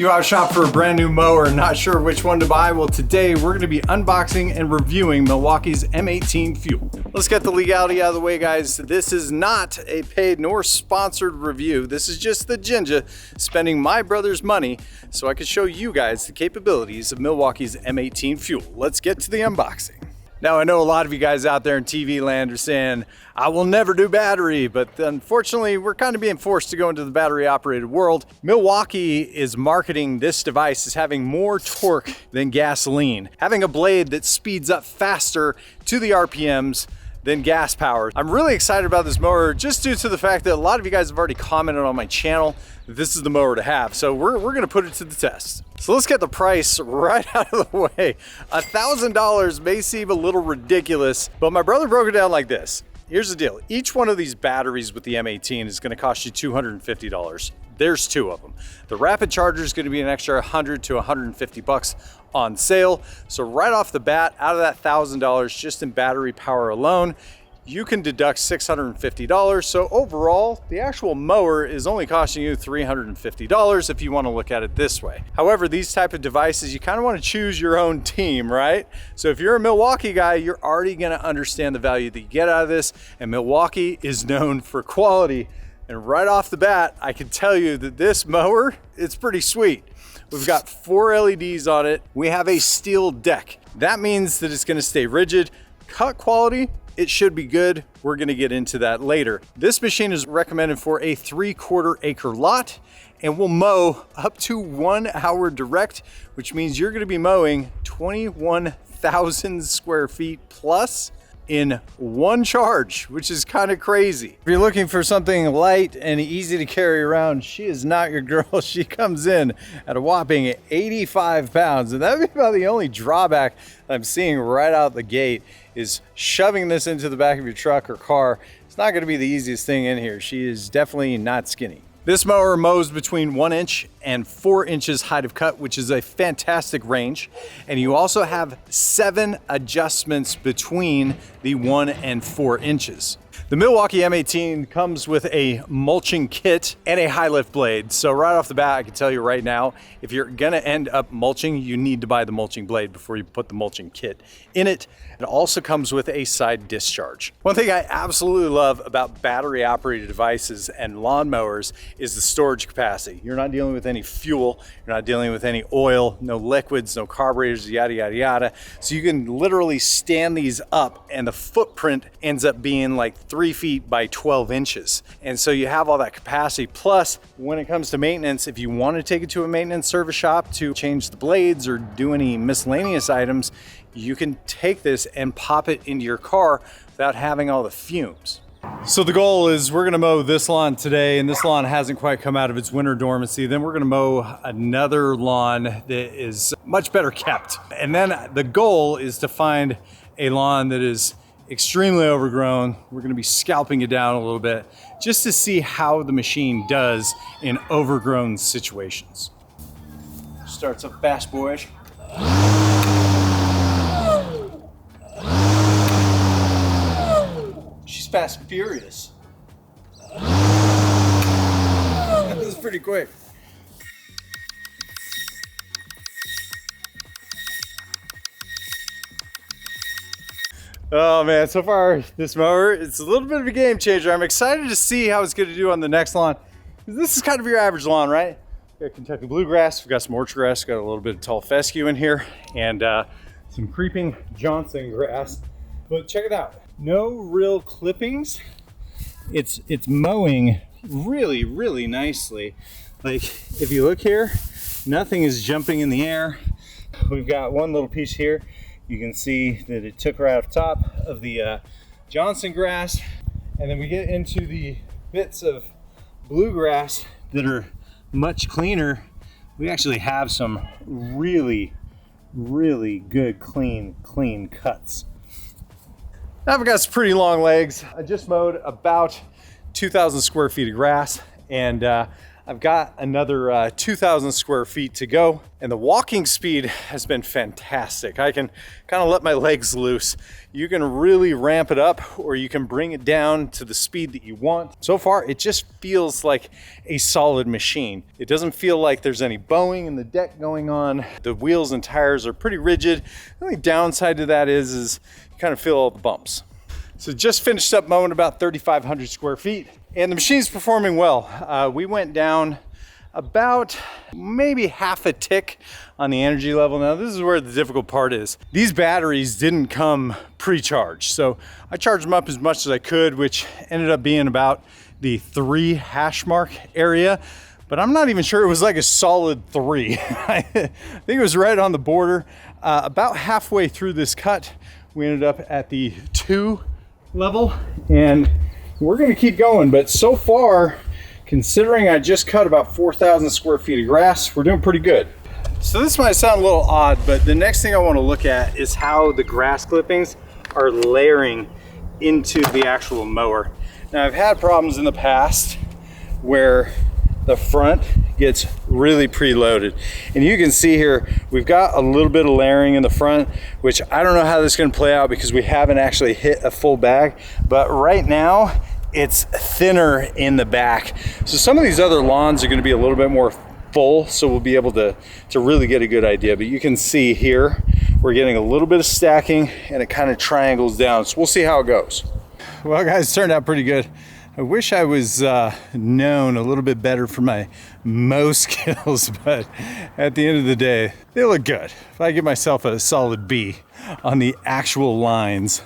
You out shop for a brand new mower and not sure which one to buy? Well, today we're going to be unboxing and reviewing Milwaukee's M18 Fuel. Let's get the legality out of the way, guys. This is not a paid nor sponsored review. This is just the Jinja spending my brother's money so I could show you guys the capabilities of Milwaukee's M18 Fuel. Let's get to the unboxing. Now, I know a lot of you guys out there in TV land are saying, I will never do battery, but unfortunately, we're kind of being forced to go into the battery operated world. Milwaukee is marketing this device as having more torque than gasoline, having a blade that speeds up faster to the RPMs than gas powered. I'm really excited about this mower just due to the fact that a lot of you guys have already commented on my channel that this is the mower to have. So we're gonna put it to the test. So let's get the price right out of the way. $1,000 may seem a little ridiculous, but my brother broke it down like this. Here's the deal. Each one of these batteries with the M18 is gonna cost you $250. There's two of them. The rapid charger is gonna be an extra 100 to 150 bucks on sale. So right off the bat, out of that $1,000 just in battery power alone, you can deduct $650. So overall, the actual mower is only costing you $350 if you want to look at it this way. However, these type of devices, you kind of want to choose your own team, right? So if you're a Milwaukee guy, you're already going to understand the value that you get out of this. And Milwaukee is known for quality. And right off the bat, I can tell you that this mower, it's pretty sweet. We've got 4 LEDs on it. We have a steel deck. That means that it's going to stay rigid. Cut quality, it should be good. We're gonna get into that later. This machine is recommended for a 3/4 acre lot and will mow up to 1 hour direct, which means you're gonna be mowing 21,000 square feet plus in one charge, which is kind of crazy. If you're looking for something light and easy to carry around, she is not your girl. She comes in at a whopping 85 pounds. And that would be about the only drawback that I'm seeing right out the gate is shoving this into the back of your truck or car. It's not gonna be the easiest thing in here. She is definitely not skinny. This mower mows between 1 inch and 4 inches height of cut, which is a fantastic range. And you also have 7 adjustments between the 1 and 4 inches. The Milwaukee M18 comes with a mulching kit and a high lift blade. So right off the bat, I can tell you right now, if you're gonna end up mulching, you need to buy the mulching blade before you put the mulching kit in it. It also comes with a side discharge. One thing I absolutely love about battery operated devices and lawnmowers is the storage capacity. You're not dealing with any fuel, you're not dealing with any oil, no liquids, no carburetors, yada, yada, yada. So you can literally stand these up and the footprint ends up being like 3 feet by 12 inches. And so you have all that capacity. Plus, when it comes to maintenance, if you want to take it to a maintenance service shop to change the blades or do any miscellaneous items, you can take this and pop it into your car without having all the fumes. So the goal is we're gonna mow this lawn today, and this lawn hasn't quite come out of its winter dormancy. Then we're gonna mow another lawn that is much better kept. And then the goal is to find a lawn that is extremely overgrown. We're gonna be scalping it down a little bit just to see how the machine does in overgrown situations. Starts up fast, boys. She's fast and furious. This is pretty quick. Oh man, so far this mower, it's a little bit of a game changer. I'm excited to see how it's gonna do on the next lawn. This is kind of your average lawn, right? We got Kentucky bluegrass, we've got some orchard grass, got a little bit of tall fescue in here, and some creeping Johnson grass. But check it out, no real clippings. It's mowing really, really nicely. Like if you look here, nothing is jumping in the air. We've got one little piece here. You can see that it took right off top of the Johnson grass. And then we get into the bits of bluegrass that are much cleaner. We actually have some really, really good, clean cuts. I've got some pretty long legs. I just mowed about 2,000 square feet of grass, and I've got another 2,000 square feet to go, and the walking speed has been fantastic. I can kind of let my legs loose. You can really ramp it up, or you can bring it down to the speed that you want. So far, it just feels like a solid machine. It doesn't feel like there's any bowing in the deck going on. The wheels and tires are pretty rigid. The only downside to that is you kind of feel all the bumps. So just finished up mowing about 3,500 square feet, and the machine's performing well. We went down about maybe half a tick on the energy level. Now this is where the difficult part is. These batteries didn't come pre-charged, so I charged them up as much as I could, which ended up being about the 3 hash mark area, but I'm not even sure it was like a solid 3. I think it was right on the border. About halfway through this cut, we ended up at the 2 level, and we're going to keep going. But so far, considering I just cut about 4,000 square feet of grass, we're doing pretty good. So this might sound a little odd, but the next thing I want to look at is how the grass clippings are layering into the actual mower. Now I've had problems in the past where the front gets really preloaded, and you can see here we've got a little bit of layering in the front, which I don't know how this is going to play out because we haven't actually hit a full bag, but right now it's thinner in the back. So some of these other lawns are going to be a little bit more full, so we'll be able to really get a good idea. But you can see here we're getting a little bit of stacking, and it kind of triangles down, so we'll see how it goes. Well guys, it turned out pretty good. I wish I was known a little bit better for my mow skills, but at the end of the day, they look good. If I give myself a solid B on the actual lines.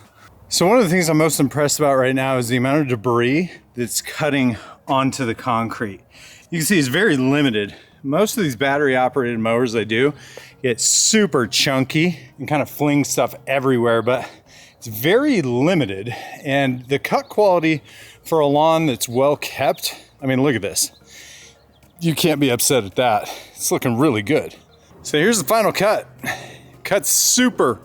So one of the things I'm most impressed about right now is the amount of debris that's cutting onto the concrete. You can see it's very limited. Most of these battery operated mowers I do get super chunky and kind of fling stuff everywhere, but it's very limited. And the cut quality for a lawn that's well kept, I mean, look at this. You can't be upset at that. It's looking really good. So here's the final cut. Cut's super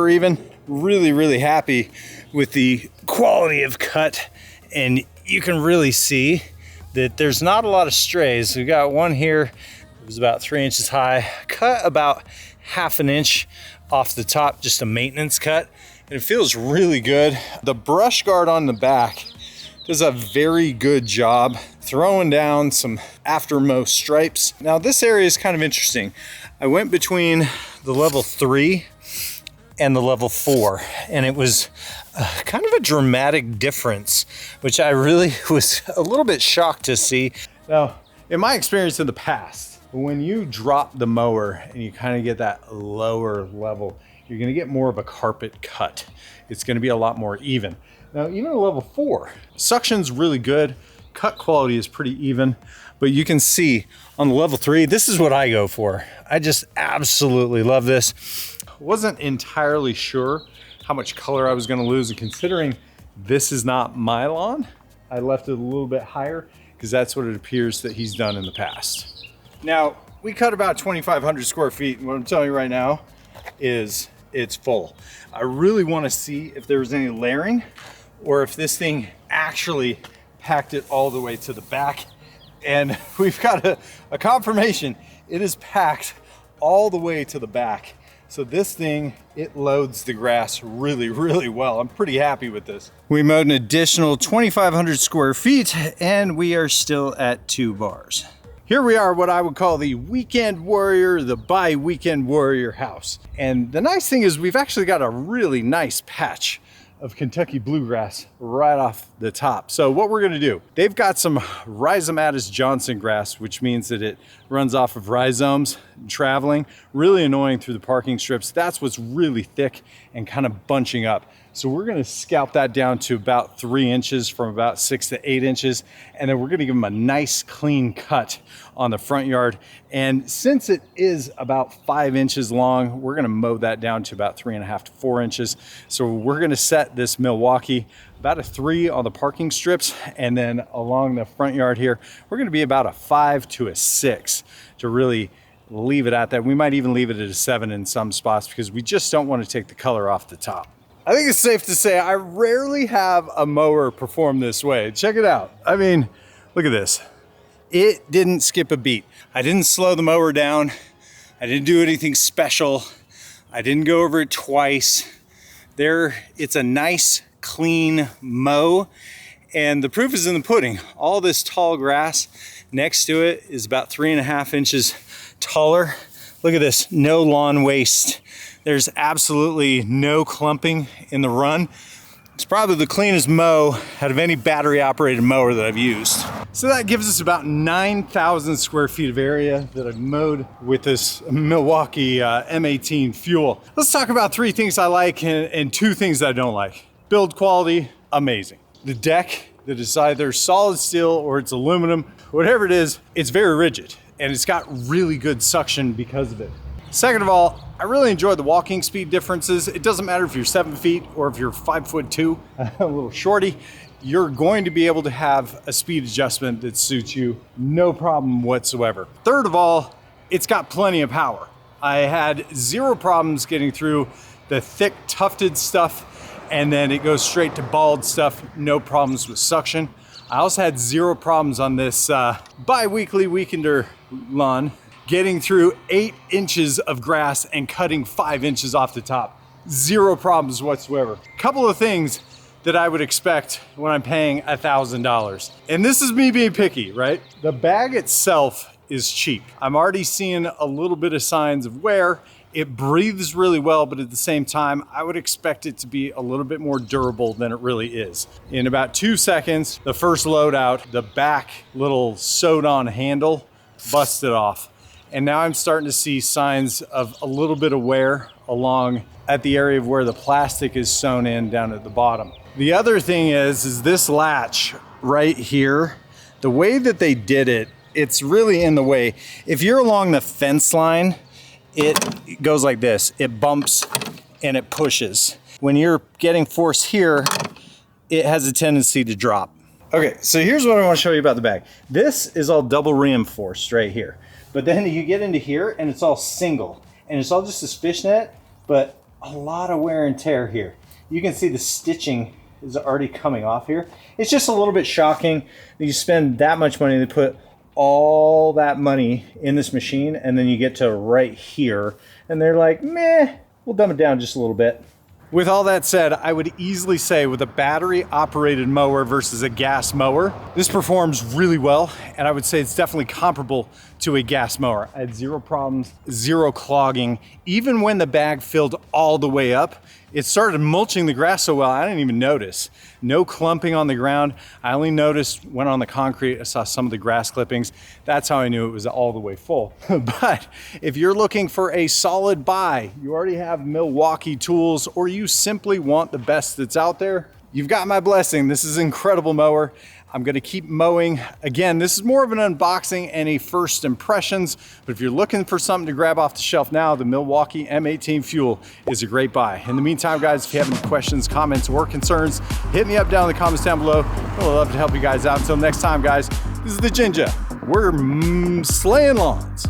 even. Really happy with the quality of cut. And you can really see that there's not a lot of strays. We got one here that was about 3 inches high, cut about ½ inch off the top, just a maintenance cut. And it feels really good. The brush guard on the back does a very good job throwing down some aftermost stripes. Now this area is kind of interesting. I went between the level 3 and the level 4, and it was kind of a dramatic difference, which I really was a little bit shocked to see. Now, in my experience in the past, when you drop the mower and you kind of get that lower level, you're gonna get more of a carpet cut. It's gonna be a lot more even. Now, even at level 4, suction's really good. Cut quality is pretty even, but you can see on the level 3, this is what I go for. I just absolutely love this. Wasn't entirely sure how much color I was gonna lose, and considering this is not my lawn, I left it a little bit higher because that's what it appears that he's done in the past. Now, we cut about 2,500 square feet, and what I'm telling you right now is it's full. I really wanna see if there's any layering or if this thing actually packed it all the way to the back. And we've got a confirmation. It is packed all the way to the back. So this thing, it loads the grass really well. I'm pretty happy with this. We mowed an additional 2,500 square feet, and we are still at 2 bars. Here we are, what I would call the Weekend Warrior, the by Weekend Warrior house. And the nice thing is we've actually got a really nice patch of Kentucky bluegrass right off the top. So what we're gonna do, they've got some Rhizomatis Johnson grass, which means that it runs off of rhizomes traveling, really annoying through the parking strips. That's what's really thick and kind of bunching up. So we're gonna scalp that down to about 3 inches from about 6 to 8 inches. And then we're gonna give them a nice clean cut on the front yard. And since it is about 5 inches long, we're gonna mow that down to about 3.5 to 4 inches. So we're gonna set this Milwaukee about a 3 on the parking strips. And then along the front yard here, we're gonna be about a 5 to a 6 to really leave it at that. We might even leave it at a 7 in some spots because we just don't want to take the color off the top. I think it's safe to say I rarely have a mower perform this way. Check it out. I mean, look at this. It didn't skip a beat. I didn't slow the mower down. I didn't do anything special. I didn't go over it twice. It's a nice, clean mow. And the proof is in the pudding. All this tall grass next to it is about 3.5 inches taller. Look at this, no lawn waste. There's absolutely no clumping in the run. It's probably the cleanest mow out of any battery operated mower that I've used. So that gives us about 9,000 square feet of area that I've mowed with this Milwaukee M18 Fuel. Let's talk about 3 things I like and 2 things that I don't like. Build quality, amazing. The deck that is either solid steel or it's aluminum, whatever it is, it's very rigid and it's got really good suction because of it. Second of all, I really enjoy the walking speed differences. It doesn't matter if you're 7 feet or if you're 5'2", a little shorty, you're going to be able to have a speed adjustment that suits you, no problem whatsoever. Third of all, it's got plenty of power. I had 0 problems getting through the thick tufted stuff, and then it goes straight to bald stuff, no problems with suction. I also had 0 problems on this bi-weekly weekender lawn, getting through 8 inches of grass and cutting 5 inches off the top. 0 problems whatsoever. Couple of things that I would expect when I'm paying $1,000. And this is me being picky, right? The bag itself is cheap. I'm already seeing a little bit of signs of wear. It breathes really well, but at the same time, I would expect it to be a little bit more durable than it really is. In about 2 seconds, the first load out, the back little sewed on handle busted off. And now I'm starting to see signs of a little bit of wear along at the area of where the plastic is sewn in down at the bottom. The other thing is this latch right here, the way that they did it, it's really in the way. If you're along the fence line, it goes like this. It bumps and it pushes. When you're getting force here, it has a tendency to drop. Okay, so here's what I want to show you about the bag. This is all double reinforced right here. But then you get into here and it's all single. And it's all just this fishnet, but a lot of wear and tear here. You can see the stitching is already coming off here. It's just a little bit shocking that you spend that much money to put all that money in this machine and then you get to right here and they're like, meh, we'll dumb it down just a little bit. With all that said, I would easily say with a battery operated mower versus a gas mower, this performs really well. And I would say it's definitely comparable to a gas mower. I had 0 problems, 0 clogging. Even when the bag filled all the way up, it started mulching the grass so well, I didn't even notice. No clumping on the ground. I only noticed when on the concrete, I saw some of the grass clippings. That's how I knew it was all the way full. But if you're looking for a solid buy, you already have Milwaukee tools, or you simply want the best that's out there, you've got my blessing. This is an incredible mower. I'm gonna keep mowing. Again, this is more of an unboxing and a first impressions, but if you're looking for something to grab off the shelf now, the Milwaukee M18 Fuel is a great buy. In the meantime, guys, if you have any questions, comments, or concerns, hit me up down in the comments down below. I'd love to help you guys out. Until next time, guys, this is the Jinja. We're slaying lawns.